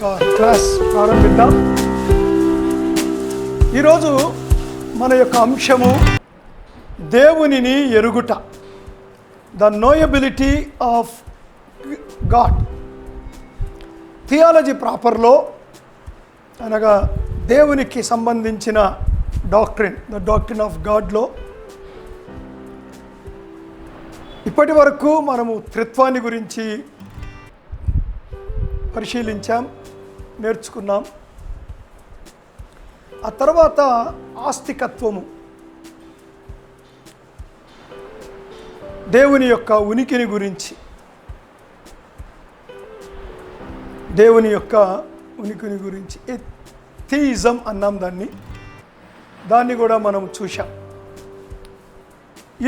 యొక్క క్లాస్ ప్రారంభిద్దాం. ఈరోజు మన యొక్క అంశము దేవునిని ఎరుగుట, ద నోయబిలిటీ ఆఫ్ గాడ్. థియాలజీ ప్రాపర్లో అనగా దేవునికి సంబంధించిన డాక్ట్రిన్, ద డాక్ట్రిన్ ఆఫ్ గాడ్లో ఇప్పటి వరకు మనము త్రిత్వాన్ని గురించి పరిశీలించాం, నేర్చుకున్నాం. ఆ తర్వాత ఆస్తికత్వము, దేవుని యొక్క ఉనికిని గురించి, థీయిజం అన్నాం దాన్ని కూడా మనం చూసాం.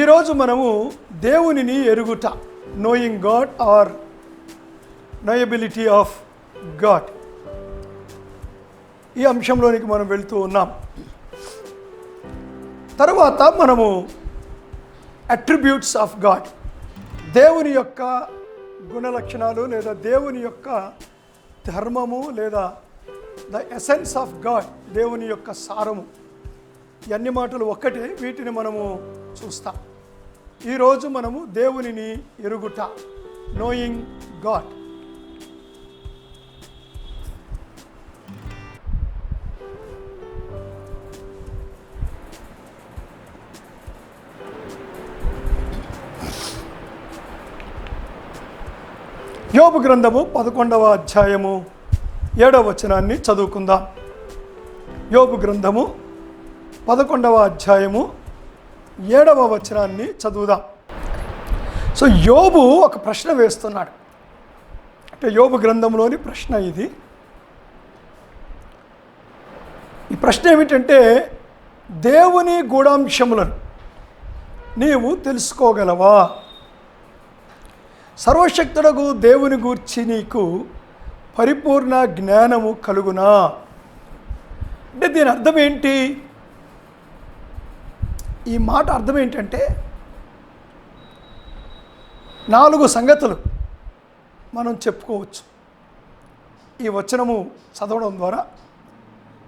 ఈరోజు మనము దేవునిని ఎరుగుట, knowing God or knowability of God, ఈ అంశంలోనికి మనం వెళ్తూ ఉన్నాం. తర్వాత మనము అట్రిబ్యూట్స్ ఆఫ్ గాడ్, దేవుని యొక్క గుణలక్షణాలు లేదా దేవుని యొక్క ధర్మము లేదా ద ఎసెన్స్ ఆఫ్ గాడ్, దేవుని యొక్క సారము, ఇవన్నీ మాటలు ఒక్కటే, వీటిని మనము చూస్తాం. ఈరోజు మనము దేవునిని ఎరుగుట, నోయింగ్ గాడ్. యోబు గ్రంథము 11వ అధ్యాయము 7వ వచనాన్ని చదువుకుందాం. యోబు గ్రంథము 11వ అధ్యాయము 7వ వచనాన్ని చదువుదాం. సో యోబు ఒక ప్రశ్న వేస్తున్నాడు, అంటే యోబు గ్రంథంలోని ప్రశ్న ఇది. ఈ ప్రశ్న ఏమిటంటే, దేవుని గూఢాంశములను నీవు తెలుసుకోగలవా? సర్వశక్తుడగు దేవుని గూర్చి నీకు పరిపూర్ణ జ్ఞానము కలుగునా? అంటే దీని అర్థం ఏంటి? ఈ మాట అర్థం ఏంటంటే, 4 సంగతులు మనం చెప్పుకోవచ్చు. ఈ వచనము చదవడం ద్వారా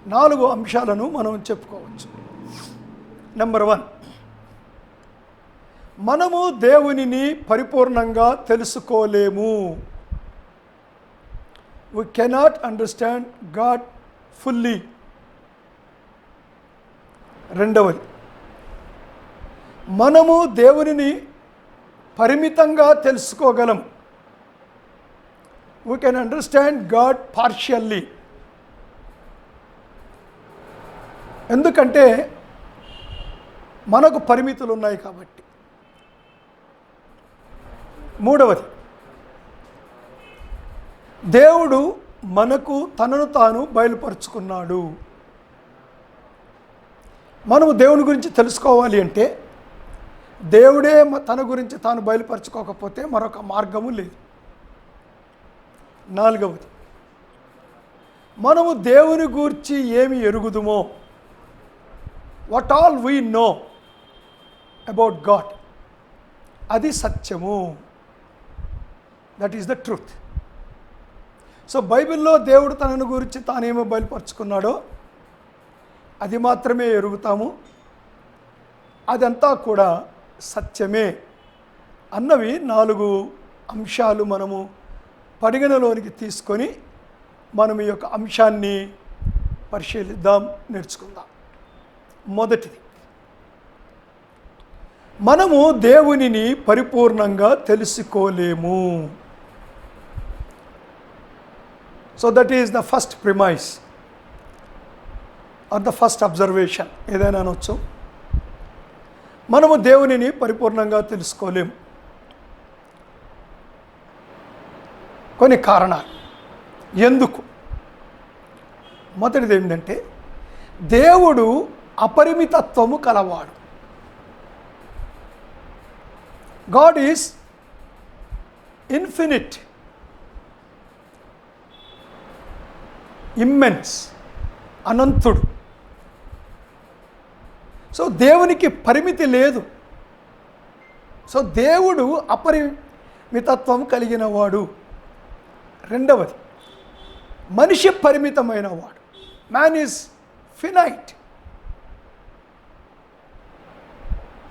4 అంశాలను మనం చెప్పుకోవచ్చు. నెంబర్ 1, మనము దేవునిని పరిపూర్ణంగా తెలుసుకోలేము. We cannot understand God fully. రెండవది, మనము దేవునిని పరిమితంగా తెలుసుకోగలం. We can understand God partially. ఎందుకంటే మనకు పరిమితులు ఉన్నాయి కాబట్టి. మూడవది, దేవుడు మనకు తనను తాను బయలుపరుచుకున్నాడు. మనము దేవుని గురించి తెలుసుకోవాలి అంటే దేవుడే తన గురించి తాను బయలుపరచుకోకపోతే మరొక మార్గము లేదు. నాలుగవది, మనము దేవుని గురించి ఏమి ఎరుగుదుమో, what all we know about God, అది సత్యము. That is the truth. So బైబిల్లో దేవుడు తనను గురించి తానేమో బయలుపరుచుకున్నాడో అది మాత్రమే ఎరుగుతాము, అదంతా కూడా సత్యమే అన్నవి 4 అంశాలు మనము పరిగణలోనికి తీసుకొని మనం ఈ యొక్క అంశాన్ని పరిశీలిద్దాం, నేర్చుకుందాం. మొదటిది, మనము దేవునిని పరిపూర్ణంగా తెలుసుకోలేము. So that is the first premise or the first observation, ఏదైనా అనొచ్చు. మనము దేవునిని పరిపూర్ణంగా తెలుసుకోలేము. కొన్ని కారణాలు ఎందుకు. మొదటిది ఏంటంటే, దేవుడు అపరిమితత్వము కలవాడు. God is infinite, immense, అనంతుడు. సో దేవునికి పరిమితి లేదు. సో దేవుడు అపరిమితత్వం కలిగిన వాడు. రెండవది, మనిషి పరిమితమైన వాడు. Man is finite.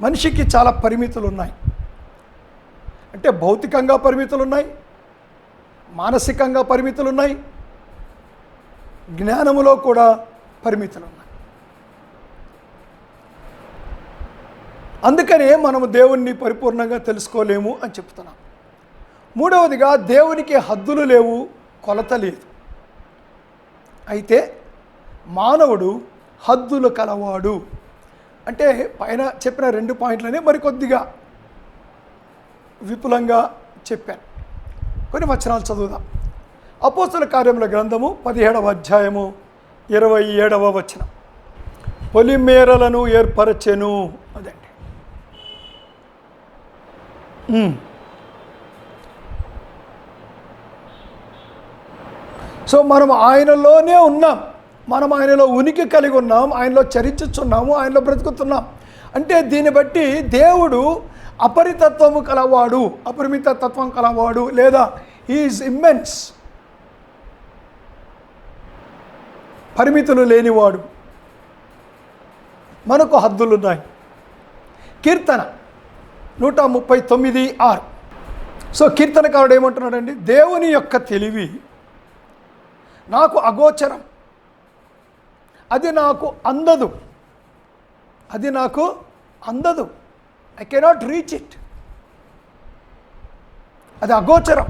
మనిషికి చాలా పరిమితులు ఉన్నాయి. అంటే భౌతికంగా పరిమితులు ఉన్నాయి, మానసికంగా పరిమితులు ఉన్నాయి, జ్ఞానములో కూడా పరిమితులు ఉన్నాయి. అందుకనే మనము దేవుణ్ణి పరిపూర్ణంగా తెలుసుకోలేము అని చెప్తున్నాం. మూడవదిగా, దేవునికి హద్దులు లేవు, కొలత లేదు. అయితే మానవుడు హద్దులు కలవాడు. అంటే పైన చెప్పిన 2 పాయింట్లనే మరికొద్దిగా విపులంగా చెప్పాను. కొన్ని వచనాలు చదువుదాం. అపోస్తలుల కార్యముల గ్రంథము 17వ అధ్యాయము 27వ వచనం. పొలిమేరలను ఏర్పరచెను. అదండి. సో మనం ఆయనలోనే ఉన్నాం, మనం ఆయనలో ఉనికి కలిగి ఉన్నాం, ఆయనలో చరించుచున్నాము, ఆయనలో బ్రతుకుతున్నాం. అంటే దీన్ని బట్టి దేవుడు అపరితత్వము కలవాడు, అపరిమిత తత్వం కలవాడు, లేదా ఈజ్ ఇమ్మెన్స్, పరిమితులు లేనివాడు. మనకు హద్దులున్నాయి. కీర్తన 139:6. సో కీర్తనకారుడు ఏమంటున్నాడండి? దేవుని యొక్క తెలివి నాకు అగోచరం, అది నాకు అందదు, అది నాకు అందదు. I cannot reach it. అది అగోచరం.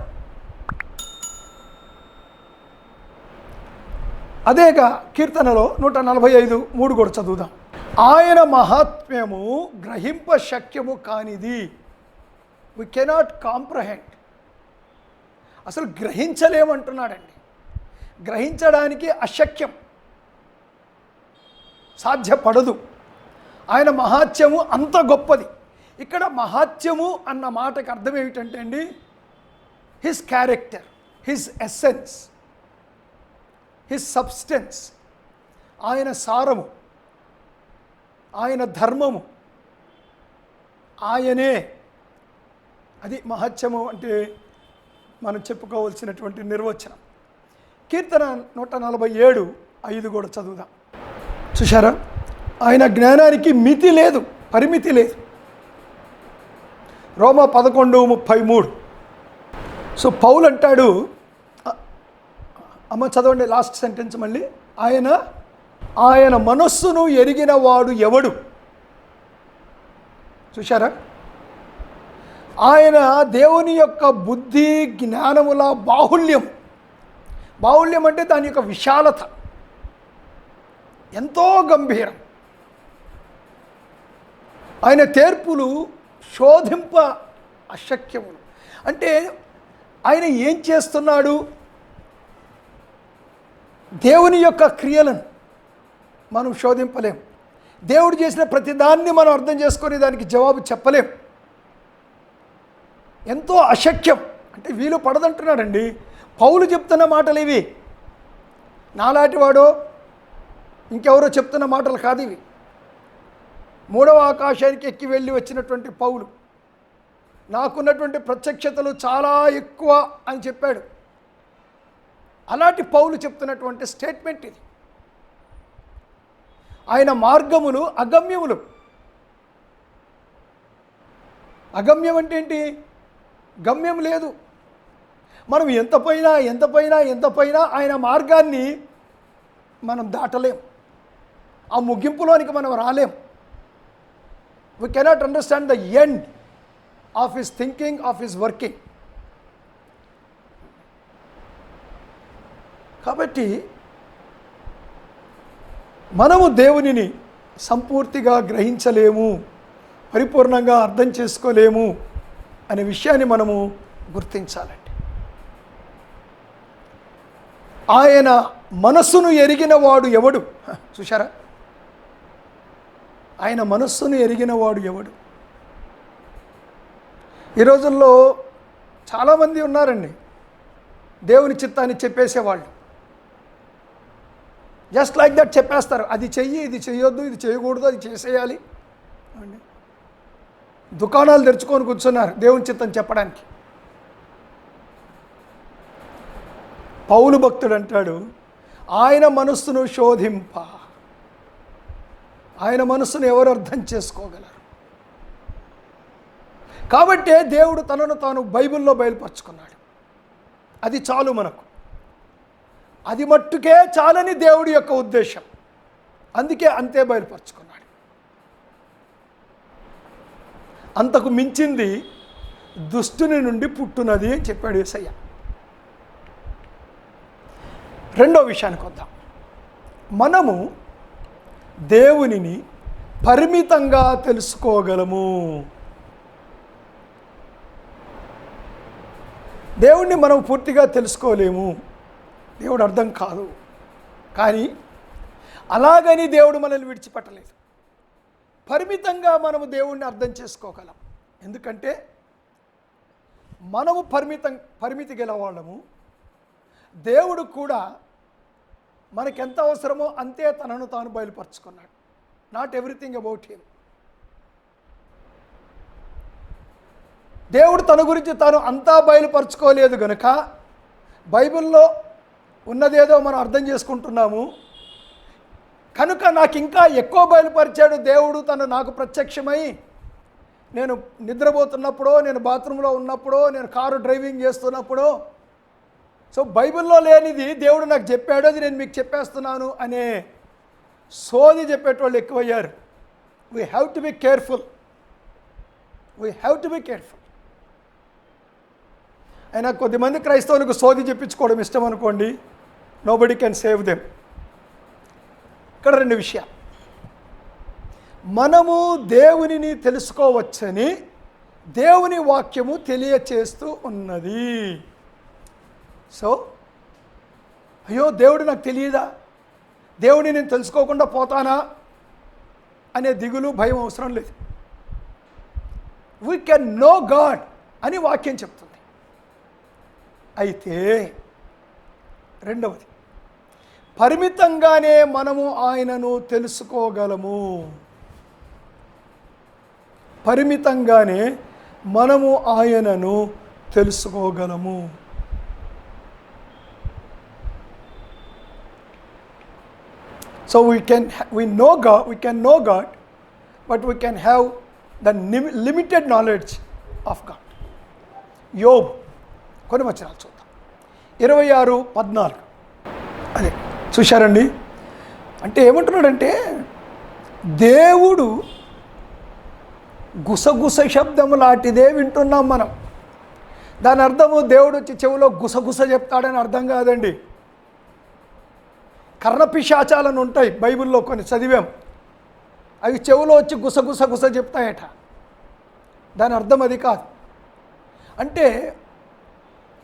అదేగా కీర్తనలో 145:3 కూడా చదువుదాం. ఆయన మహాత్మ్యము గ్రహింప శక్యము కానిది. We cannot comprehend. అసలు గ్రహించలేమంటున్నాడండి. గ్రహించడానికి అశక్యం, సాధ్యపడదు. ఆయన మహాత్మ్యము అంత గొప్పది. ఇక్కడ మహాత్మ్యము అన్న మాటకు అర్థం ఏమిటంటే అండి, his character, his essence, his substance, ఆయన సారము, ఆయన ధర్మము, ఆయనే. అది మహత్యము అంటే మనం చెప్పుకోవాల్సినటువంటి నిర్వచనం. కీర్తన 147:5 కూడా చదువుదాం. చూశారా? ఆయన జ్ఞానానికి మితి లేదు, పరిమితి లేదు. రోమా 11:33. సో పౌలు అంటాడు, అమ్మ చదవండి లాస్ట్ సెంటెన్స్ మళ్ళీ. ఆయన మనస్సును ఎరిగిన వాడు ఎవడు? చూశారా? ఆయన దేవుని యొక్క బుద్ధి జ్ఞానముల బాహుళ్యం. బాహుళ్యం అంటే దాని యొక్క విశాలత ఎంతో గంభీరం. ఆయన తీర్పులు శోధింప అశక్యములు. అంటే ఆయన ఏం చేస్తున్నాడు? దేవుని యొక్క క్రియలను మనం శోధింపలేం. దేవుడు చేసిన ప్రతిదాన్ని మనం అర్థం చేసుకొని దానికి జవాబు చెప్పలేం. ఎంతో అశక్యం. అంటే వీలు పడదంటున్నాడండి. పౌలు చెప్తున్న మాటలు ఇవి. నాలాంటి వాడో ఇంకెవరో చెప్తున్న మాటలు కాదు ఇవి. 3వ ఆకాశానికి ఎక్కి వెళ్ళి వచ్చినటువంటి పౌలు నాకున్నటువంటి ప్రత్యక్షతలు చాలా ఎక్కువ అని చెప్పాడు. అలాంటి పౌలు చెప్తున్నటువంటి స్టేట్మెంట్ ఇది. ఆయన మార్గములు అగమ్యములు. అగమ్యం అంటే ఏంటి? గమ్యం లేదు. మనం ఎంత పోయినా ఆయన మార్గాన్ని మనం దాటలేం. ఆ ముగింపులోనికి మనం రాలేం. We cannot understand the end of his thinking, of his working. కాబట్టి మనము దేవునిని సంపూర్తిగా గ్రహించలేము, పరిపూర్ణంగా అర్థం చేసుకోలేము అనే విషయాన్ని మనము గుర్తించాలండి. ఆయన మనస్సును ఎరిగిన వాడు ఎవడు? చూశారా? ఆయన మనస్సును ఎరిగిన వాడు ఎవడు? ఈ రోజుల్లో చాలామంది ఉన్నారండి దేవుని చిత్తాన్ని చెప్పేసేవాళ్ళు. జస్ట్ లైక్ దట్ చెప్పేస్తారు. అది చెయ్యి, ఇది చేయొద్దు, ఇది చేయకూడదు, అది చేసేయాలి. దుకాణాలు తెరుచుకొని కూర్చున్నారు దేవుని చిత్తం చెప్పడానికి. పౌలు భక్తుడు అంటాడు, ఆయన మనస్సును శోధింప. ఆయన మనస్సును ఎవరు అర్థం చేసుకోగలరు? కాబట్టే దేవుడు తనను తాను బైబిల్లో బయలుపరుచుకున్నాడు. అది చాలు మనకు, అది మట్టుకే చాలని దేవుడి యొక్క ఉద్దేశం. అందుకే అంతే బయలుపరుచుకున్నాడు. అంతకు మించింది దుష్టుని నుండి పుట్టునది అని చెప్పాడు యేసయ్య. రెండో విషయానికి వద్దాం. మనము దేవునిని పరిమితంగా తెలుసుకోగలము. దేవుణ్ణి మనం పూర్తిగా తెలుసుకోలేము, దేవుడు అర్థం కాదు. కానీ అలాగని దేవుడు మనల్ని విడిచిపెట్టలేదు. పరిమితంగా మనము దేవుణ్ణి అర్థం చేసుకోగలం. ఎందుకంటే మనము పరిమితి గలవాళ్ళము. దేవుడు కూడా మనకెంత అవసరమో అంతే తనను తాను బయలుపరుచుకున్నాడు. Not everything about him. దేవుడు తన గురించి తాను అంతా బయలుపరుచుకోలేదు గనుక బైబిల్లో ఉన్నదేదో మనం అర్థం చేసుకుంటున్నాము. కనుక నాకు ఇంకా ఎక్కువ బయలుపరిచాడు దేవుడు తను నాకు ప్రత్యక్షమై. నేను నిద్రపోతున్నప్పుడో, నేను బాత్రూంలో ఉన్నప్పుడో, నేను కారు డ్రైవింగ్ చేస్తున్నప్పుడో, సో బైబిల్లో లేనిది దేవుడు నాకు చెప్పాడు, అది నేను మీకు చెప్పేస్తున్నాను అనే సోది చెప్పేటోళ్ళు ఎక్కువయ్యారు. We have to be careful. అయినా కొద్దిమంది క్రైస్తవులకు సోది చెప్పించుకోవడం ఇష్టం అనుకోండి. Nobody can save them. ఇక్కడ రెండు విషయాలు. మనము దేవునిని తెలుసుకోవచ్చని దేవుని వాక్యము తెలియచేస్తూ ఉన్నది. సో అయ్యో దేవుడు నాకు తెలియదా, దేవుడిని నేను తెలుసుకోకుండా పోతానా అనే దిగులు, భయం అవసరం లేదు. వీ కెన్ నో గాడ్ అని వాక్యం చెప్తుంది. అయితే రెండవది, పరిమితంగానే మనము ఆయనను తెలుసుకోగలము. పరిమితంగానే మనము ఆయనను తెలుసుకోగలము. So we can know God, but we can have the limited knowledge of God. యోబు కొన్ని వచనాలు చూద్దాం. 26:14 అదే చూశారండి. అంటే ఏమంటున్నాడంటే, దేవుడు గుసగుస శబ్దం లాంటిదే వింటున్నాం మనం. దాని అర్థము దేవుడు వచ్చి చెవిలో గుసగుస చెప్తాడని అర్థం కాదండి. కర్ణపిశాచాలను ఉంటాయి బైబిల్లో, కొన్ని చదివాం. అవి చెవిలో వచ్చి గుసగుస చెప్తాయట. దాని అర్థం అది కాదు. అంటే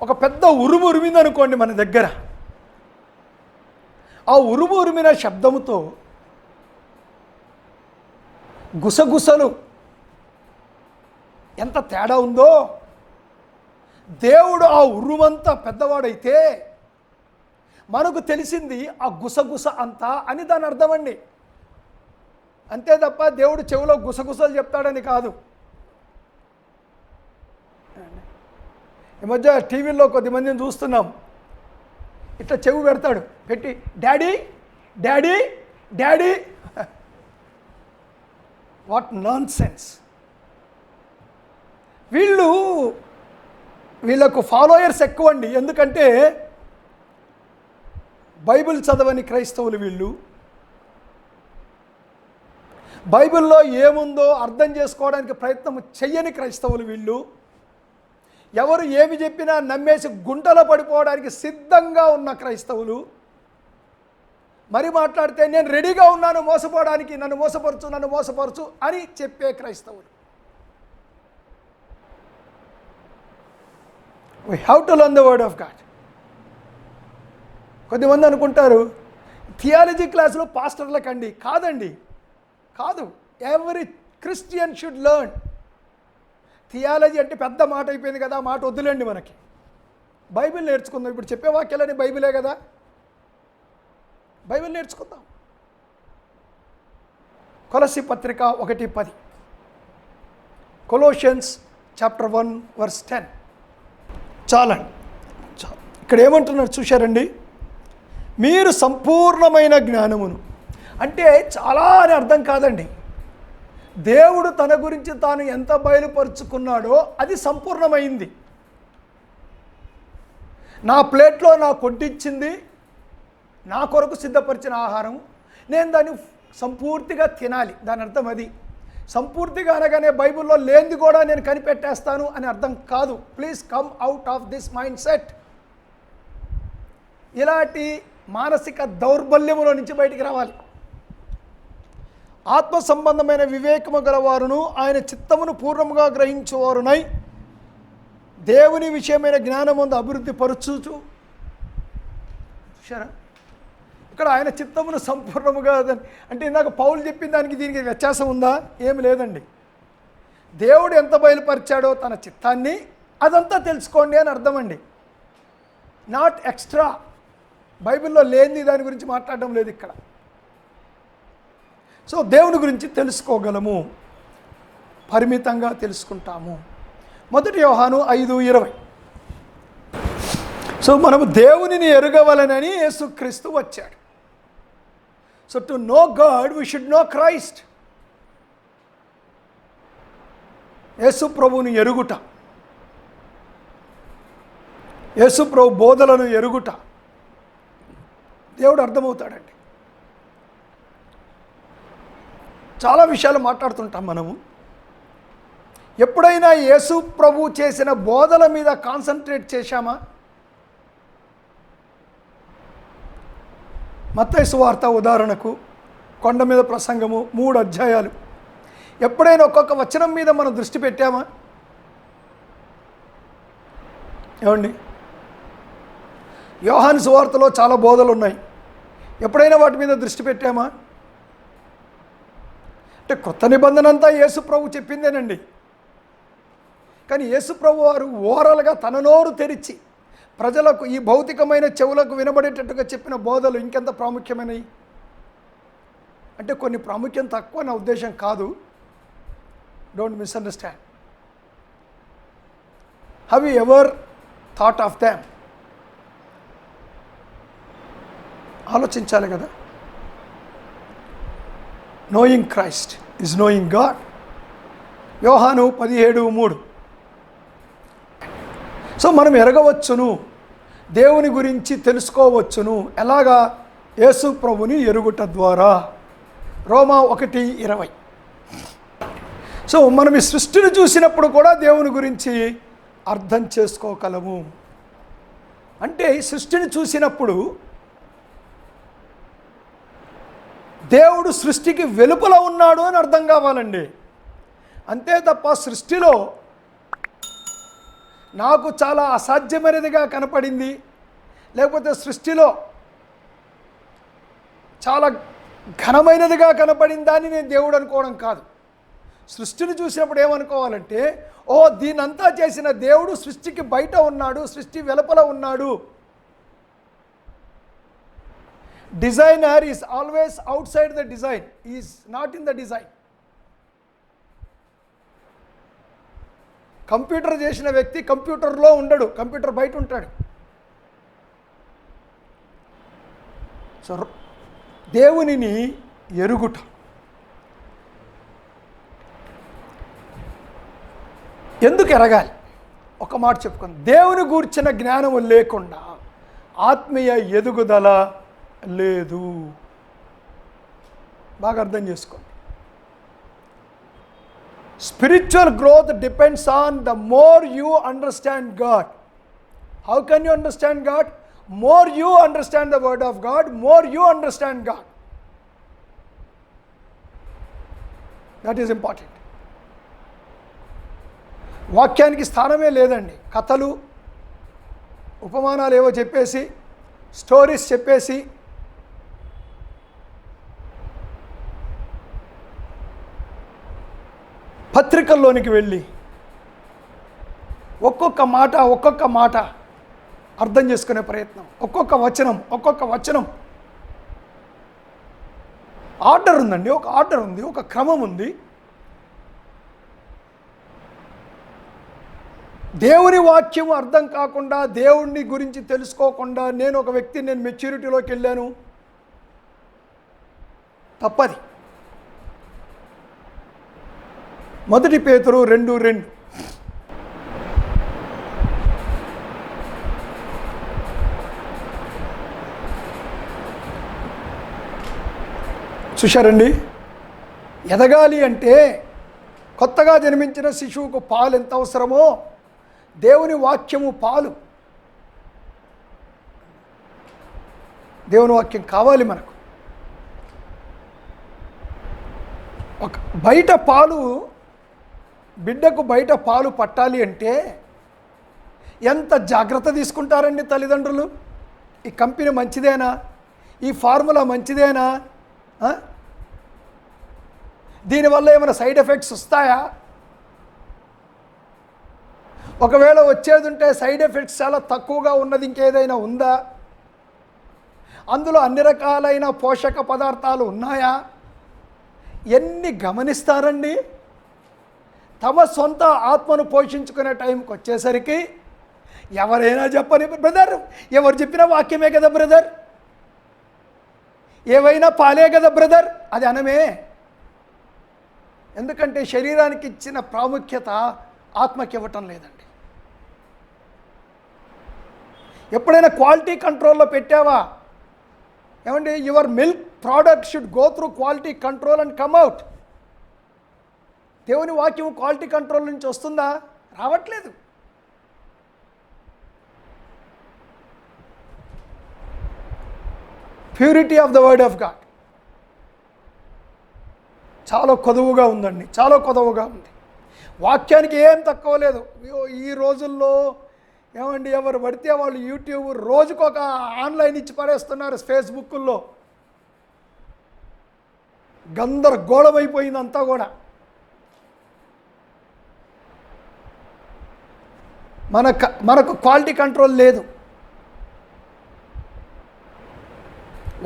ఒక పెద్ద ఉరుము ఉరిమిందనుకోండి మన దగ్గర, ఆ ఉరుము ఉరిమిన శబ్దముతో గుసగుసలు ఎంత తేడా ఉందో, దేవుడు ఆ ఉరుమంతా పెద్దవాడైతే మనకు తెలిసింది ఆ గుసగుస అంతా అని దాని అర్థం అండి. అంతే తప్ప దేవుడు చెవిలో గుసగుసలు చెప్తాడని కాదు. ఈ మధ్య టీవీల్లో కొద్దిమందిని చూస్తున్నాం, ఇట్లా చెవి పెడతాడు, పెట్టి daddy daddy daddy. What non sense. వీళ్ళకు ఫాలోయర్స్ ఎక్కువ అండి. ఎందుకంటే బైబిల్ చదవని క్రైస్తవులు వీళ్ళు. బైబిల్లో ఏముందో అర్థం చేసుకోవడానికి ప్రయత్నం చెయ్యని క్రైస్తవులు వీళ్ళు. ఎవరు ఏమి చెప్పినా నమ్మేసి గుంటలో పడిపోవడానికి సిద్ధంగా ఉన్న క్రైస్తవులు. మరి మాట్లాడితే నేను రెడీగా ఉన్నాను మోసపోవడానికి, నన్ను మోసపరచు అని చెప్పే క్రైస్తవులు. We have to learn the word of God. కొద్దిమంది అనుకుంటారు థియాలజీ క్లాసులో పాస్టర్లకండి. కాదు. Every Christian should learn. Theology అంటే పెద్ద మాట అయిపోయింది కదా, మాట వద్దులేండి మనకి. బైబిల్ నేర్చుకుందాం. ఇప్పుడు చెప్పే వాక్యాలని బైబిలే కదా, బైబిల్ నేర్చుకుందాం. కొలస్సీ పత్రిక 1:10, Colossians chapter 1 verse 10. చాలండి. ఇక్కడ ఏమంటున్నారు చూశారండి, మీరు సంపూర్ణమైన జ్ఞానమును అంటే చాలా అని అర్థం కాదండి. దేవుడు తన గురించి తాను ఎంత బయలుపరుచుకున్నాడో అది సంపూర్ణమైంది. నా ప్లేట్లో నాకు వడ్డించింది, నా కొరకు సిద్ధపరిచిన ఆహారం, నేను దాన్ని సంపూర్తిగా తినాలి. దాని అర్థం అది. సంపూర్తిగా అనగానే బైబిల్లో లేనిది కూడా నేను కనిపెట్టేస్తాను అని అర్థం కాదు. Please come out of this mind set. ఇలాంటి మానసిక దౌర్బల్యములో నుంచి బయటికి రావాలి. ఆత్మ సంబంధమైన వివేకము గలవారును ఆయన చిత్తమును పూర్ణముగా గ్రహించేవారునై దేవుని విషయమైన జ్ఞానమందు అభివృద్ధి పరచుచు. చూసారా, ఇక్కడ ఆయన చిత్తమును సంపూర్ణముగా అంటే ఇందాక పౌలు చెప్పిన దానికి దీనికి వ్యత్యాసం ఉందా? ఏమి లేదండి. దేవుడు ఎంత బయలుపరిచాడో తన చిత్తాన్ని అదంతా తెలుసుకోండి అని అర్థం అండి. Not extra. బైబిల్లో లేనిది దాని గురించి మాట్లాడడం లేదు ఇక్కడ. సో దేవుని గురించి తెలుసుకోగలము, పరిమితంగా తెలుసుకుంటాము. 1 యోహాను 5:20. సో మనము దేవునిని ఎరుగవలనని యేసుక్రీస్తు వచ్చాడు. So to know God we should know Christ. యేసు ప్రభువుని ఎరుగుట, యేసు ప్రభు బోధలను ఎరుగుట దేవుడు అర్థమవుతాడండి. చాలా విషయాలు మాట్లాడుతుంటాం మనము. ఎప్పుడైనా యేసు ప్రభు చేసిన బోధల మీద కాన్సన్ట్రేట్ చేశామా? మత్తయి సువార్త ఉదాహరణకు, కొండ మీద ప్రసంగము 3 అధ్యాయాలు. ఎప్పుడైనా ఒక్కొక్క వచనం మీద మనం దృష్టి పెట్టామా? ఏమండి, యోహాను సువార్తలో చాలా బోధలు ఉన్నాయి. ఎప్పుడైనా వాటి మీద దృష్టి పెట్టామా? అంటే కొత్త నిబంధన అంతా యేసు ప్రభు చెప్పిందేనండి. కానీ యేసు ప్రభు వారు ఓరల్గా తన నోరు తెరిచి ప్రజలకు ఈ భౌతికమైన చెవులకు వినబడేటట్టుగా చెప్పిన బోధలు ఇంకెంత ప్రాముఖ్యమైనవి అంటే, కొన్ని ప్రాముఖ్యం తక్కువ నా ఉద్దేశం కాదు. Don't misunderstand. Have you ever thought of them? ఆలోచించాలి కదా. Knowing Christ is knowing God. యోహాను 17:3. సో మనం ఎరగవచ్చును, దేవుని గురించి తెలుసుకోవచ్చును. ఎలాగా? యేసు ప్రభుని ఎరుగుట ద్వారా. రోమా 1:20. సో మనం ఈ సృష్టిని చూసినప్పుడు కూడా దేవుని గురించి అర్థం చేసుకోగలము. అంటే ఈ సృష్టిని చూసినప్పుడు దేవుడు సృష్టికి వెలుపల ఉన్నాడు అని అర్థం కావాలండి. అంతే తప్ప సృష్టిలో నాకు చాలా అసాధ్యమైనదిగా కనపడింది, లేకపోతే సృష్టిలో చాలా ఘనమైనదిగా కనపడింది దాన్ని నేను దేవుడు అనుకోవడం కాదు. సృష్టిని చూసినప్పుడు ఏమనుకోవాలంటే, ఓ దీనంతా చేసిన దేవుడు సృష్టికి బయట ఉన్నాడు, సృష్టి వెలుపల ఉన్నాడు. Designer is always out side the design, is not in the design. Computer చేసిన వ్యక్తి కంప్యూటర్లో ఉండడు, కంప్యూటర్ బయట ఉంటాడు. సో దేవునిని ఎరుగుట. ఎందుకు ఎరగాలి? ఒక మాట చెప్పుకోండి. దేవుని గూర్చిన జ్ఞానము లేకుండా ఆత్మీయ ఎదుగుదల లేదు. బాగా అర్థం చేసుకోండి. Spiritual growth depends on the more you understand God. How can you understand God? More you understand the word of God, more you understand God. That is important. వాక్యానికి స్థానమే లేదండి. కథలు, ఉపమానాలు ఏవో చెప్పేసి, స్టోరీస్ చెప్పేసి పత్రికల్లోనికి వెళ్ళి ఒక్కొక్క మాట అర్థం చేసుకునే ప్రయత్నం, ఒక్కొక్క వచనం ఆర్డర్ ఉందండి. ఒక ఆర్డర్ ఉంది, ఒక క్రమం ఉంది. దేవుని వాక్యం అర్థం కాకుండా, దేవుణ్ణి గురించి తెలుసుకోకుండా నేను మెచ్యూరిటీలోకి వెళ్ళాను, తప్పది. 1 పేతురు 2:2. చూశారండి, ఎదగాలి అంటే కొత్తగా జన్మించిన శిశువుకు పాలు ఎంత అవసరమో దేవుని వాక్యము పాలు. దేవుని వాక్యం కావాలి మనకు. బయట పాలు, బిడ్డకు బయట పాలు పట్టాలి అంటే ఎంత జాగ్రత్త తీసుకుంటారండి తల్లిదండ్రులు. ఈ కంపెనీ మంచిదేనా, ఈ ఫార్ములా మంచిదేనా, దీనివల్ల ఏమైనా సైడ్ ఎఫెక్ట్స్ వస్తాయా, ఒకవేళ వచ్చేది ఉంటే సైడ్ ఎఫెక్ట్స్ చాలా తక్కువగా ఉన్నది ఇంకేదైనా ఉందా, అందులో అన్ని రకాలైన పోషక పదార్థాలు ఉన్నాయా, ఎన్ని గమనిస్తారండి. తమ సొంత ఆత్మను పోషించుకునే టైంకి వచ్చేసరికి ఎవరైనా చెప్పని, బ్రదర్ ఎవరు చెప్పినా వాక్యమే కదా బ్రదర్, ఏవైనా పాలే కదా బ్రదర్, అది అనమే. ఎందుకంటే శరీరానికి ఇచ్చిన ప్రాముఖ్యత ఆత్మకి ఇవ్వటం లేదండి. ఎప్పుడైనా క్వాలిటీ కంట్రోల్లో పెట్టావా? ఏమండి, your milk product should go through quality control and come out. దేవుని వాక్యం క్వాలిటీ కంట్రోల్ నుంచి వస్తుందా? రావట్లేదు. Purity of the word of God చాలా కొదువుగా ఉందండి, చాలా కొదువుగా ఉంది. వాక్యానికి ఏం తక్కువ లేదు. ఈ రోజుల్లో ఏమండి, ఎవరు పడితే వాళ్ళు యూట్యూబ్ రోజుకొక ఆన్లైన్ ఇచ్చి పడేస్తున్నారు. ఫేస్బుక్లో గందరగోళమైపోయిందంతా కూడా. మనకు క్వాలిటీ కంట్రోల్ లేదు.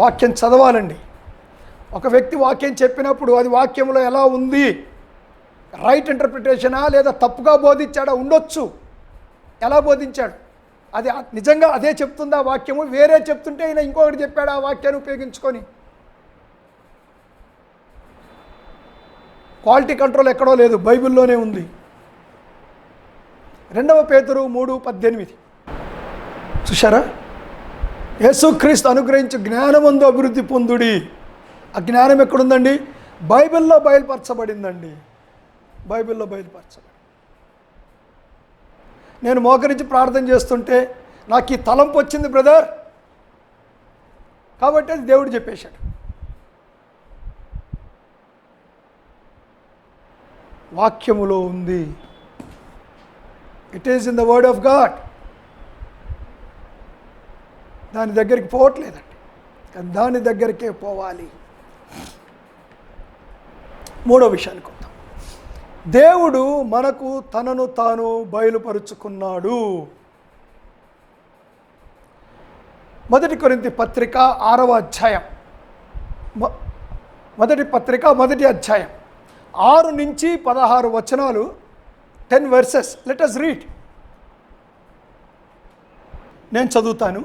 వాక్యం చదవాలండి. ఒక వ్యక్తి వాక్యం చెప్పినప్పుడు అది వాక్యంలో ఎలా ఉంది, రైట్ ఇంటర్ప్రిటేషనా లేదా తప్పుగా బోధించాడా, ఉండొచ్చు. ఎలా బోధించాడు, అది నిజంగా అదే చెప్తుందా వాక్యము, వేరే చెప్తుంటే ఈయన ఇంకొకటి చెప్పాడు ఆ వాక్యాన్ని ఉపయోగించుకొని. క్వాలిటీ కంట్రోల్ ఎక్కడో లేదు, బైబిల్లోనే ఉంది. 2 పేతురు 3:18. చూశారా, యేసుక్రీస్తు అనుగ్రహించి జ్ఞానమందు అభివృద్ధి పొందుడి. ఆ జ్ఞానం ఎక్కడుందండి? బైబిల్లో బయలుపరచబడిందండి. బైబిల్లో బయలుపరచబడి. నేను మోకరించి ప్రార్థన చేస్తుంటే నాకు ఈ తలంపు వచ్చింది బ్రదర్, కాబట్టి అది దేవుడు చెప్పేశాడు. వాక్యములో ఉంది. It is in the word of God. దాని దగ్గరికి పోవట్లేదండి, కానీ దాని దగ్గరికే పోవాలి. 3వ విషయానికి వద్దాం. దేవుడు మనకు తనను తాను బయలుపరుచుకున్నాడు. 1 కొరింథీ పత్రిక 6వ అధ్యాయం, 1 పత్రిక 1వ అధ్యాయం 6 నుంచి 16 వచనాలు, 10 verses. Let us read. నేను చదువుతాను.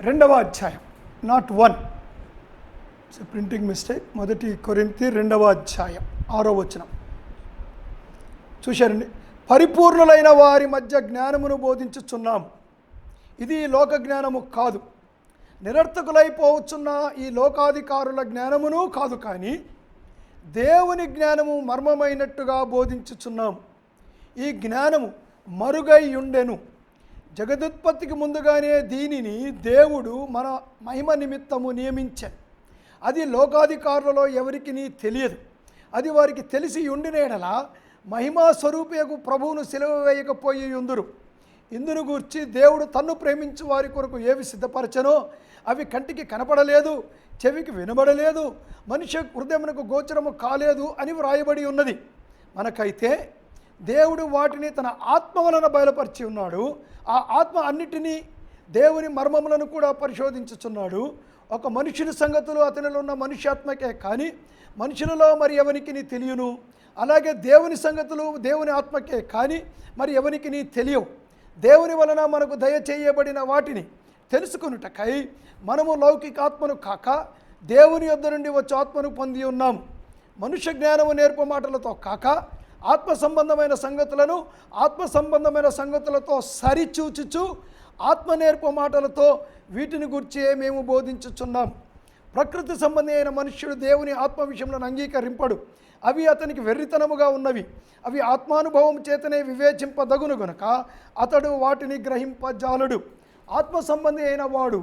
2వ అధ్యాయం, నాట్ 1, ప్రింటింగ్ మిస్టేక్. 1 కొరింథీ 2వ అధ్యాయం 6వ వచనం. చూశారండి, పరిపూర్ణులైన వారి మధ్య జ్ఞానమును బోధించుచున్నాము. ఇది లోక జ్ఞానము కాదు, నిరర్థకులైపోవచ్చున్న ఈ లోకాధికారుల జ్ఞానమును కాదు, కానీ దేవుని జ్ఞానము మర్మమైనట్టుగా బోధించుచున్నాము. ఈ జ్ఞానము మరుగై ఉండెను. జగదుత్పత్తికి ముందుగానే దీనిని దేవుడు మన మహిమ నిమిత్తము నియమించాడు. అది లోకాధికారులలో ఎవరికి తెలియదు. అది వారికి తెలిసి ఉండిన యెడల మహిమా స్వరూపయకు ప్రభువును సిలువ వేయకపోయి ఉందురు. ఇందును గూర్చి దేవుడు తన్ను ప్రేమించు వారి కొరకు ఏవి సిద్ధపరచనో అవి కంటికి కనపడలేదు, చెవికి వినబడలేదు, మనిషి హృదయమునకు గోచరము కాలేదు అని వ్రాయబడి ఉన్నది. మనకైతే దేవుడు వాటిని తన ఆత్మ వలన బయలుపరిచి ఉన్నాడు. ఆ ఆత్మ అన్నిటినీ, దేవుని మర్మములను కూడా పరిశోధించుచున్నాడు. ఒక మనుషుని సంగతులు అతనిలో ఉన్న మనుష్యాత్మకే కానీ మనుషులలో మరి ఎవరికి తెలియను. అలాగే దేవుని సంగతులు దేవుని ఆత్మకే కానీ మరి ఎవరికి తెలియవు. దేవుని వలన మనకు దయచేయబడిన వాటిని తెలుసుకొనుటకై మనము లౌకిక ఆత్మను కాక దేవుని యొద్ద నుండి వచ్చే ఆత్మను పొంది ఉన్నాము. మనుష్య జ్ఞానము నేర్పు మాటలతో కాక ఆత్మ సంబంధమైన సంగతులతో సరిచూచుచు ఆత్మ నేర్పు మాటలతో వీటిని గురించి మేము బోధించుచున్నాం. ప్రకృతి సంబంధి అయిన మనుష్యుడు దేవుని ఆత్మ విషయంలో అంగీకరింపడు. అవి అతనికి వెర్రితనముగా ఉన్నవి. అవి ఆత్మానుభవం చేతనే వివేచింపదగును గనుక అతడు వాటిని గ్రహింపజాలడు. ఆత్మ సంబంధి అయిన వాడు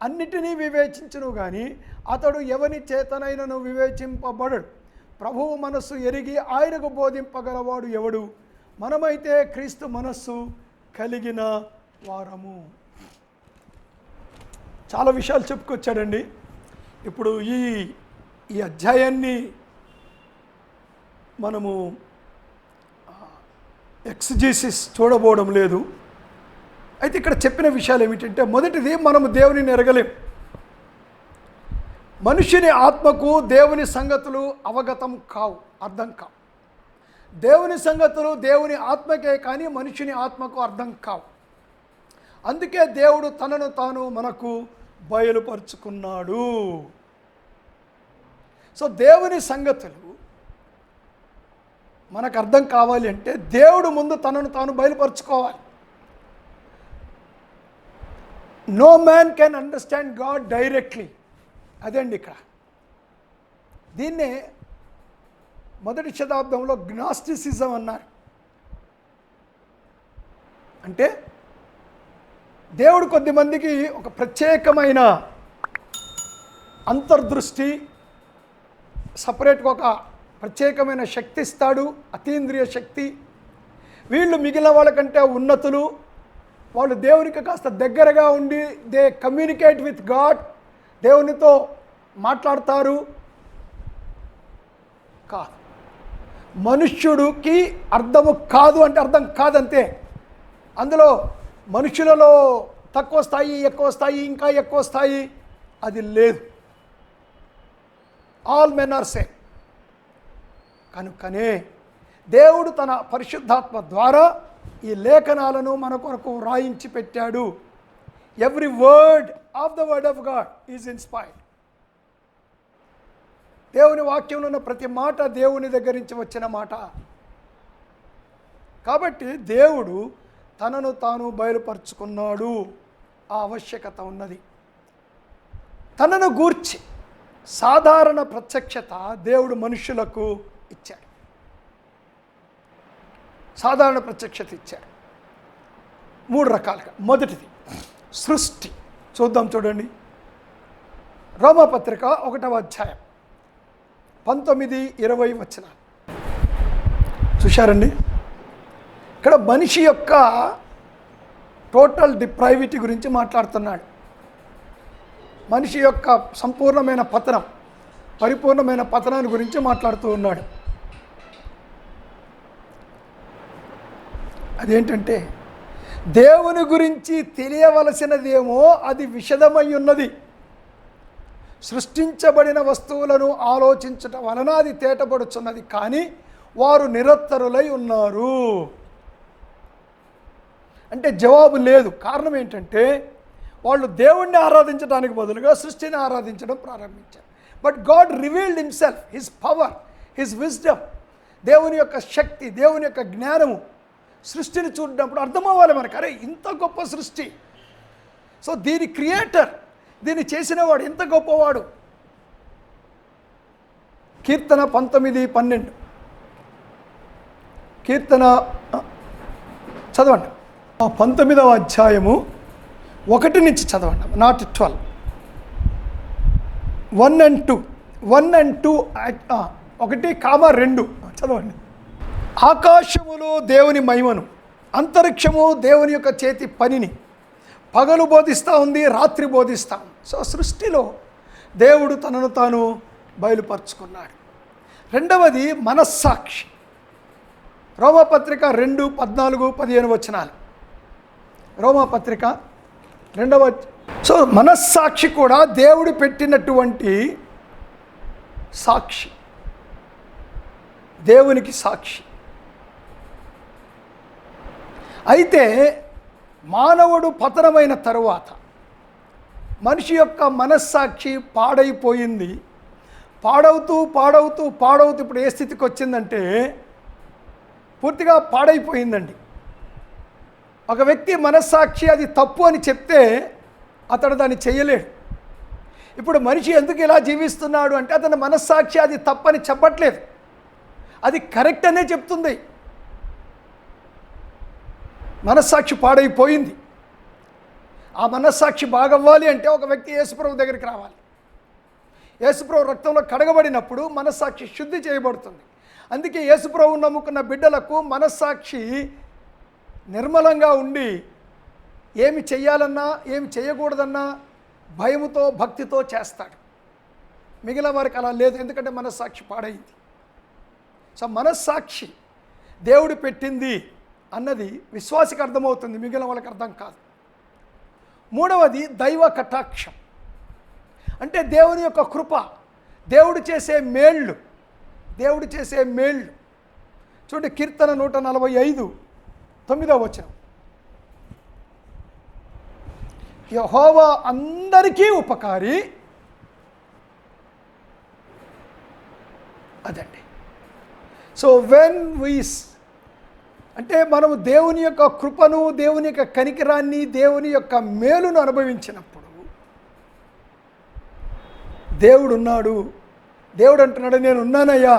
అన్నిటినీ వివేచించును కానీ అతడు ఎవని చేతనైనను వివేచింపబడడు. ప్రభువు మనస్సు ఎరిగి ఆయనకు బోధింపగలవాడు ఎవడు? మనమైతే క్రీస్తు మనస్సు కలిగిన వారము. చాలా విషయాలు చెప్పుకొచ్చాడండి. ఇప్పుడు ఈ అధ్యాయాన్ని మనము ఎక్స్జీసిస్ చూడబోవడం లేదు. అయితే ఇక్కడ చెప్పిన విషయాలు ఏమిటంటే, మొదటిది, మనము దేవునిని ఎరగలేం. మనుషుని ఆత్మకు దేవుని సంగతులు అవగతం కావు, అర్థం కావు. దేవుని సంగతులు దేవుని ఆత్మకే కానీ మనుషుని ఆత్మకు అర్థం కావు. అందుకే దేవుడు తనను తాను మనకు బయలుపరుచుకున్నాడు. సో దేవుని సంగతులు మనకు అర్థం కావాలి అంటే దేవుడు ముందు తనను తాను బయలుపరుచుకోవాలి. No man can understand God directly. అదండి ఇక్కడ. దీన్నే మొదటి శతాబ్దంలో గ్నాస్టిసిజం అన్నారు. అంటే దేవుడు కొద్దిమందికి ఒక ప్రత్యేకమైన అంతర్దృష్టి, సపరేట్గా ఒక ప్రత్యేకమైన శక్తి ఇస్తాడు, అతీంద్రియ శక్తి. వీళ్ళు మిగిలిన వాళ్ళకంటే ఉన్నతులు. వాళ్ళు దేవునికి కాస్త దగ్గరగా ఉండి దే కమ్యూనికేట్ విత్ గాడ్, దేవునితో మాట్లాడతారు. కాదు, మనుష్యుడికి అర్థము కాదు అంటే అర్థం కాదంతే. అందులో మనుషులలో తక్కువ స్థాయి, ఎక్కువ స్థాయి, ఇంకా ఎక్కువ స్థాయి అది లేదు. All men are same. కనుకనే దేవుడు తన పరిశుద్ధాత్మ ద్వారా ఈ లేఖనాలను మన కొరకు రాయించి పెట్టాడు. Every word of the word of God is inspired. దేవుని వాక్యంలో ఉన్న ప్రతి మాట దేవుని దగ్గర నుంచి వచ్చిన మాట. కాబట్టి దేవుడు తనను తాను బయలుపరుచుకున్నాడు. ఆ ఆవశ్యకత ఉన్నది. తనను గూర్చి సాధారణ ప్రత్యక్షత దేవుడు మనుషులకు ఇచ్చాడు. సాధారణ ప్రత్యక్షత ఇచ్చాడు 3 రకాలుగా. మొదటిది సృష్టి. చూద్దాం, చూడండి. రోమాపత్రిక 1వ అధ్యాయం 19-20 వచనాలు చూశారండి. ఇక్కడ మనిషి యొక్క టోటల్ డిప్రైవిటీ గురించి మాట్లాడుతున్నాడు. మనిషి యొక్క సంపూర్ణమైన పతనం, పరిపూర్ణమైన పతనాన్ని గురించి మాట్లాడుతూ ఉన్నాడు. అదేంటంటే, దేవుని గురించి తెలియవలసినదేమో అది విషదమై ఉన్నది. సృష్టించబడిన వస్తువులను ఆలోచించటం వలన అది తేటపడుచున్నది, కానీ వారు నిరత్తరులై ఉన్నారు. అంటే జవాబు లేదు. కారణం ఏంటంటే, వాళ్ళు దేవుణ్ణి ఆరాధించడానికి బదులుగా సృష్టిని ఆరాధించడం ప్రారంభించారు. But God revealed himself, his power, his wisdom. దేవుని యొక్క శక్తి, దేవుని యొక్క జ్ఞానము సృష్టిని చూడటప్పుడు అర్థమవ్వాలి మనకు. అరే, ఇంత గొప్ప సృష్టి. సో దీని క్రియేటర్, దీన్ని చేసినవాడు ఎంత గొప్పవాడు. కీర్తన 19:12. కీర్తన చదవండి. 19వ అధ్యాయము 1 నుంచి చదవండి, నాట్ 12. 1 and 2. 1 and 2, 1, 2 చదవండి. ఆకాశములు దేవుని మహిమను, అంతరిక్షము దేవుని యొక్క చేతి పనిని పగలు బోధిస్తూ ఉంది, రాత్రి బోధిస్తూ ఉంది. సో సృష్టిలో దేవుడు తనను తాను బయలుపరుచుకున్నాడు. రెండవది మనస్సాక్షి. రోమాపత్రిక 2:14-15 వచనాలు. రోమాపత్రిక 2వ సో మనస్సాక్షి కూడా దేవుడు పెట్టినటువంటి సాక్షి, దేవునికి సాక్షి. అయితే మానవుడు పతనమైన తరువాత మనిషి యొక్క మనస్సాక్షి పాడైపోయింది. పాడవుతూ ఇప్పుడు ఏ స్థితికి వచ్చిందంటే పూర్తిగా పాడైపోయిందండి. ఒక వ్యక్తి మనస్సాక్షి అది తప్పు అని చెప్తే అతడు దాన్ని చేయలేడు. ఇప్పుడు మనిషి ఎందుకు ఇలా జీవిస్తున్నాడు అంటే అతని మనస్సాక్షి అది తప్పని చెప్పట్లేదు, అది కరెక్ట్ అనే చెప్తుంది. మనస్సాక్షి పాడైపోయింది. ఆ మనస్సాక్షి బాగవ్వాలి అంటే ఒక వ్యక్తి యేసుప్రభు దగ్గరికి రావాలి. యేసుప్రభు రక్తంలో కడగబడినప్పుడు మనస్సాక్షి శుద్ధి చేయబడుతుంది. అందుకే యేసుప్రభు నమ్ముకున్న బిడ్డలకు మనస్సాక్షి నిర్మలంగా ఉండి ఏమి చెయ్యాలన్నా ఏమి చేయకూడదన్నా భయముతో భక్తితో చేస్తాడు. మిగిలిన వారికి అలా లేదు, ఎందుకంటే మనస్సాక్షి పాడైంది. సో మనస్సాక్షి దేవుడు పెట్టింది అన్నది విశ్వాసికి అర్థమవుతుంది, మిగిలిన వాళ్ళకి అర్థం కాదు. మూడవది దైవ కటాక్షం, అంటే దేవుని యొక్క కృప, దేవుడు చేసే మేళ్ళు. చూడండి, కీర్తన 145 9వ వచనం. యెహోవా అందరికీ ఉపకారి. అదండి. సో వెన్ వీస్ అంటే మనము దేవుని యొక్క కృపను, దేవుని యొక్క కనికరాన్ని, దేవుని యొక్క మేలును అనుభవించినప్పుడు దేవుడు ఉన్నాడు. దేవుడు అంటున్నాడు, నేను ఉన్నానయ్యా,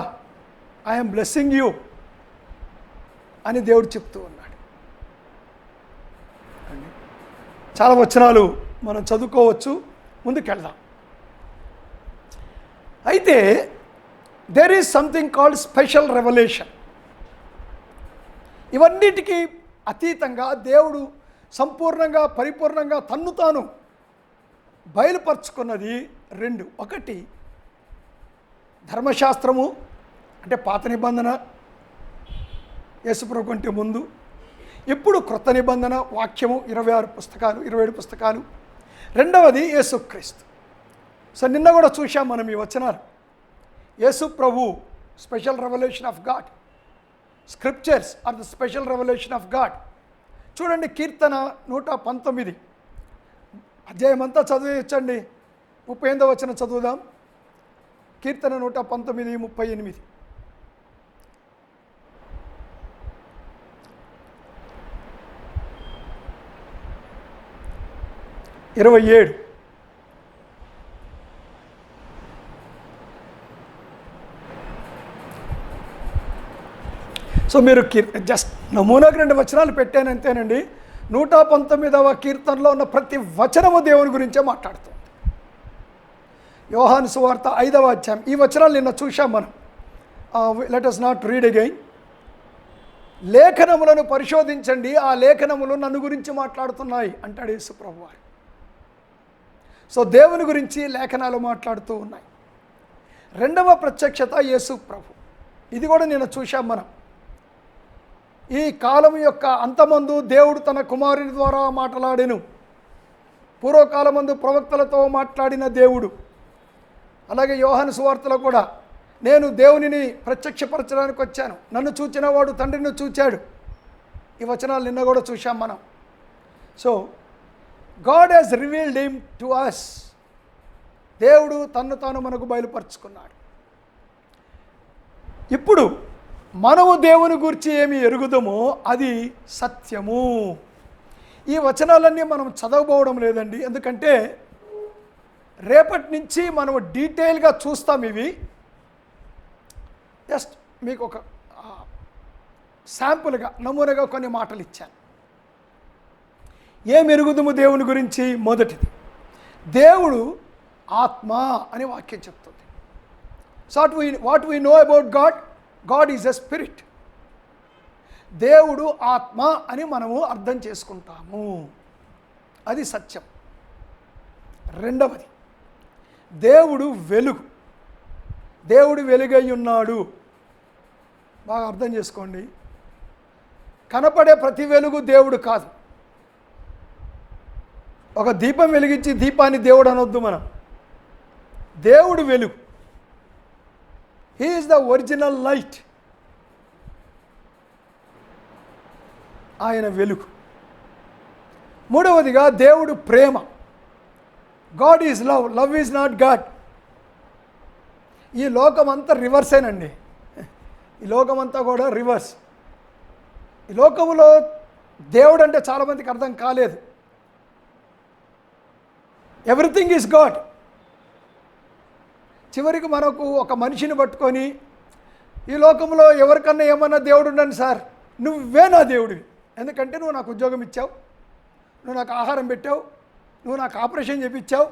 ఐఎమ్ బ్లెస్సింగ్ యూ అని దేవుడు చెప్తూ ఉన్నాడు. చాలా వచనాలు మనం చదువుకోవచ్చు, ముందుకెళ్దాం. అయితే there is something called special revolution. ఇవన్నిటికీ అతీతంగా దేవుడు సంపూర్ణంగా పరిపూర్ణంగా తన్ను తాను బయలుపరుచుకున్నది రెండు. ఒకటి ధర్మశాస్త్రము, అంటే పాత నిబంధన యేసుప్రభు కంటే ముందు. ఇప్పుడు క్రొత్త నిబంధన వాక్యము 26 పుస్తకాలు 27 పుస్తకాలు. రెండవది యేసుక్రీస్తు. సో నిన్న కూడా చూసాం మనం ఈ వచనాలు. యేసు ప్రభు special revelation of God, scriptures are the special revelation of God. చూడండి, కీర్తన 119 అధ్యాయం అంతా చదివించండి. 38వ వచనం చదువుదాం. కీర్తన 119 38. సో మీరు జస్ట్ నమూనాకు 2 వచనాలు పెట్టాను అంతేనండి. 119వ కీర్తనలో ఉన్న ప్రతి వచనము దేవుని గురించే మాట్లాడుతుంది. యోహాను సువార్త 5వ అధ్యాయం. ఈ వచనాలు నిన్న చూసాం మనం. Let us not read again. లేఖనములను పరిశోధించండి, ఆ లేఖనములు నన్ను గురించి మాట్లాడుతున్నాయి అంటాడు యేసు ప్రభువారు. సో దేవుని గురించి లేఖనాలు మాట్లాడుతూ ఉన్నాయి. రెండవ ప్రత్యక్షత యేసు ప్రభు. ఇది కూడా నిన్న చూసాం మనం. ఈ కాలం యొక్క అంతమందు దేవుడు తన కుమారుని ద్వారా మాట్లాడెను. పూర్వకాలమందు ప్రవక్తలతో మాట్లాడిన దేవుడు. అలాగే యోహాను సువార్తలో కూడా నేను దేవునిని ప్రత్యక్షపరచడానికి వచ్చాను, నన్ను చూచిన వాడు తండ్రిని చూచాడు. ఈ వచనాలు నిన్న కూడా చూసాం మనం. So God has revealed him to us. దేవుడు తన్ను తాను మనకు బయలుపరుచుకున్నాడు. ఇప్పుడు మనము దేవుని గురించి ఏమి ఎరుగుదమో అది సత్యము. ఈ వచనాలన్నీ మనం చదవబోవడం లేదండి, ఎందుకంటే రేపటి నుంచి మనం డీటెయిల్గా చూస్తాం. ఇవి జస్ట్ మీకు ఒక శాంపుల్గా నమూనాగా కొన్ని మాటలు ఇచ్చాను. ఏం ఎరుగుదము దేవుని గురించి? మొదటిది, దేవుడు ఆత్మ అని వాక్యం చెప్తుంది. So what we know about God, God is a spirit. దేవుడు ఆత్మ అని మనము అర్థం చేసుకుంటాము, అది సత్యం. రెండవది, దేవుడు వెలుగు. దేవుడు వెలుగై ఉన్నాడు. బాగా అర్థం చేసుకోండి. కనపడే ప్రతి వెలుగు దేవుడు కాదు. ఒక దీపం వెలిగించి దీపాన్ని దేవుడు అనొద్దు మనం. దేవుడు వెలుగు. He is the original light. ఆయన వెలుగు. మూడవదిగా దేవుడు ప్రేమ. God is love. Love is not God. ఈ లోకమంతా రివర్సేనండి. ఈ లోకమంతా కూడా రివర్స్. ఈ లోకములో దేవుడు అంటే చాలామందికి అర్థం కాలేదు. Everything is God. చివరికి మనకు ఒక మనిషిని పట్టుకొని ఈ లోకంలో ఎవరికన్నా ఏమన్నా దేవుడు ఉండని సార్, నువ్వే నా దేవుడివి. ఎందుకంటే నువ్వు నాకు ఉద్యోగం ఇచ్చావు, నువ్వు నాకు ఆహారం పెట్టావు, నువ్వు నాకు ఆపరేషన్ చేయించావు.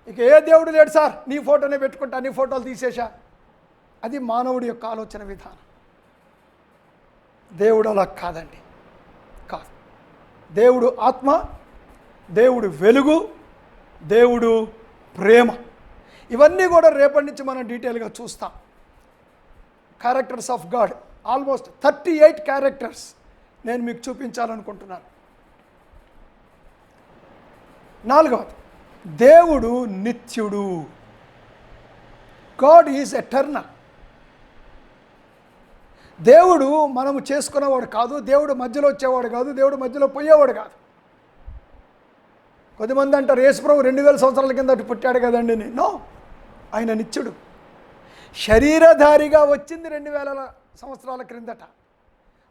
ఇక ఏ దేవుడు లేడు సార్, నీ ఫోటోనే పెట్టుకుంటా, నీ ఫోటోలు తీసేశా. అది మానవుడి యొక్క ఆలోచన విధానం. దేవుడు అలా కాదండి, కాదు. దేవుడు ఆత్మ, దేవుడు వెలుగు, దేవుడు ప్రేమ. ఇవన్నీ కూడా రేపటి నుంచి మనం డీటెయిల్గా చూస్తాం. Characters of God, almost 38 characters నేను మీకు చూపించాలనుకుంటున్నాను. నాలుగవది, దేవుడు నిత్యుడు. God is eternal. దేవుడు మనము చేసుకునేవాడు కాదు, దేవుడు మధ్యలో వచ్చేవాడు కాదు, దేవుడు మధ్యలో పోయేవాడు కాదు. కొద్దిమంది అంటారు యేసుప్రభు 2000 సంవత్సరాల కింద పుట్టాడు కదండి. నో, ఆయన నిత్యుడు. శరీరధారిగా వచ్చింది 2000 సంవత్సరాల క్రిందట.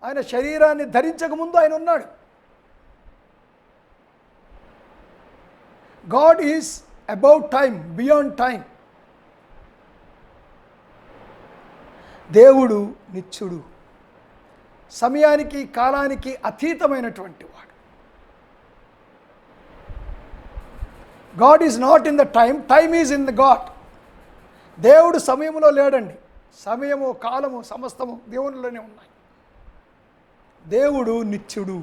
ఆయన శరీరాన్ని ధరించకముందు ఆయన ఉన్నాడు. God is about time, beyond time. దేవుడు నిత్యుడు, సమయానికి కాలానికి అతీతమైనటువంటి వాడు. God is not in the time, time is in the God. దేవుడు సమయంలో లేడండి. సమయము, కాలము, సమస్తము దేవునిలోనే ఉన్నాయి. దేవుడు నిత్యుడు.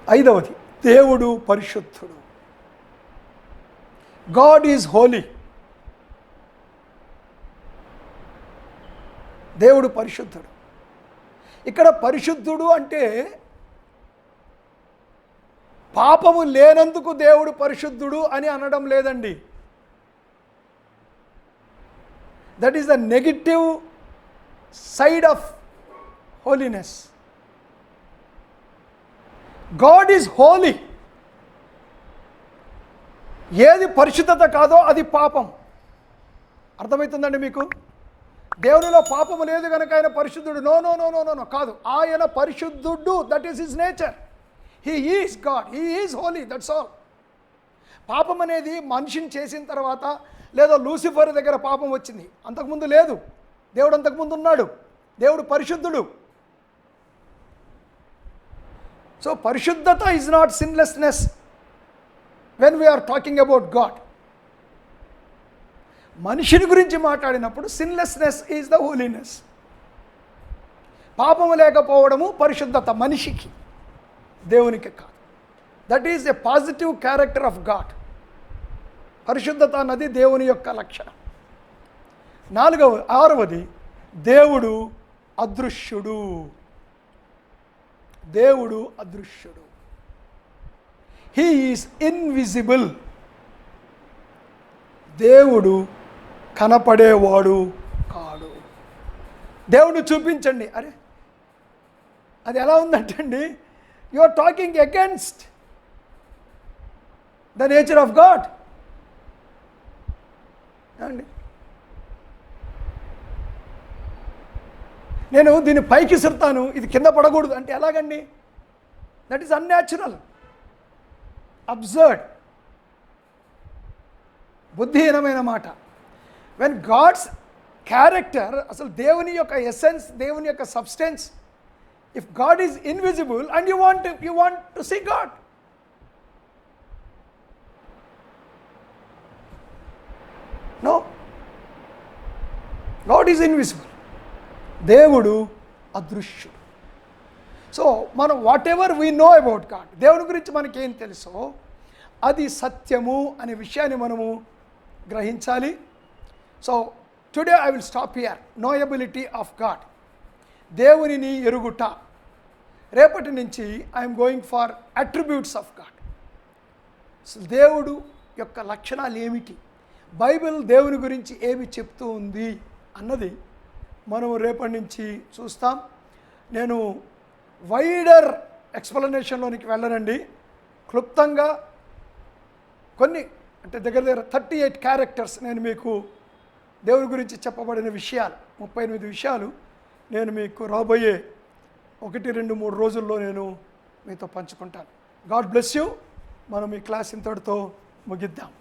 ఐదవది, దేవుడు పరిశుద్ధుడు. God is Holi. దేవుడు పరిశుద్ధుడు. ఇక్కడ పరిశుద్ధుడు అంటే పాపము లేనందుకు దేవుడు పరిశుద్ధుడు అని అనడం లేదండి. That is the negative side of holiness. God is Holi. ఏది పరిశుద్ధత కాదో అది పాపం. అర్థమవుతుందండి మీకు? దేవునిలో పాపము లేదు కనుక ఆయన పరిశుద్ధుడు. No no no no no no కాదు. ఆయన పరిశుద్ధుడు. That is his nature. He is God, he is holy, that's all. పాపం అనేది మనిషిని చేసిన తర్వాత, లేదా లూసిఫర్ దగ్గర పాపం వచ్చింది, అంతకుముందు లేదు. దేవుడు అంతకుముందు ఉన్నాడు. దేవుడు పరిశుద్ధుడు. సో పరిశుద్ధత is not sinlessness when we are talking about God. మనిషిని గురించి మాట్లాడినప్పుడు సిన్లెస్నెస్ ఈజ్ ద హోలీనెస్. పాపము లేకపోవడము పరిశుద్ధత మనిషికి, దేవునికి కాదు. That is a positive character of God. పరిశుద్ధత అన్నది దేవుని యొక్క లక్షణం. ఆరవది, దేవుడు అదృశ్యుడు. దేవుడు అదృశ్యుడు. He is invisible. దేవుడు కనపడేవాడు కాడు. దేవుడు చూపించండి. అరే అది ఎలా ఉందంటే అండి, you are talking against the nature of God అండి. నేను దీన్ని పైకి ఇసురుతాను, ఇది కింద పడకూడదు అంటే ఎలాగండి? దట్ ఈస్ అన్యాచురల్, అబ్సర్డ్, బుద్ధిహీనమైన మాట. వెన్ గాడ్స్ క్యారెక్టర్, అసలు దేవుని యొక్క ఎసెన్స్, దేవుని యొక్క substance, if God is invisible and you want to see God, no, God is invisible. దేవుడు అదృశ్యుడు. సో మనం what we know about God, దేవుని గురించి మనకేం తెలుసో అది సత్యము అనే విషయాన్ని మనము గ్రహించాలి. So today I will stop here. Knowability of God, దేవునిని ఎరుగుట. రేపటి నుంచి I'm going for attributes of God. అసలు దేవుడు యొక్క లక్షణాలు ఏమిటి, బైబిల్ దేవుని గురించి ఏమి చెప్తూ ఉంది అన్నది మనం రేపటి నుంచి చూస్తాం. నేను వైడర్ ఎక్స్ప్లెనేషన్లోనికి వెళ్ళనండి. క్లుప్తంగా కొన్ని అంటే దగ్గర 38 క్యారెక్టర్స్ నేను మీకు దేవుని గురించి చెప్పబడిన విషయాలు 38 విషయాలు నేను మీకు రాబోయే 1, 2, 3 రోజుల్లో నేను మీతో పంచుకుంటాను. God bless you. మనం ఈ క్లాస్ ఇంతటితో ముగిద్దాం.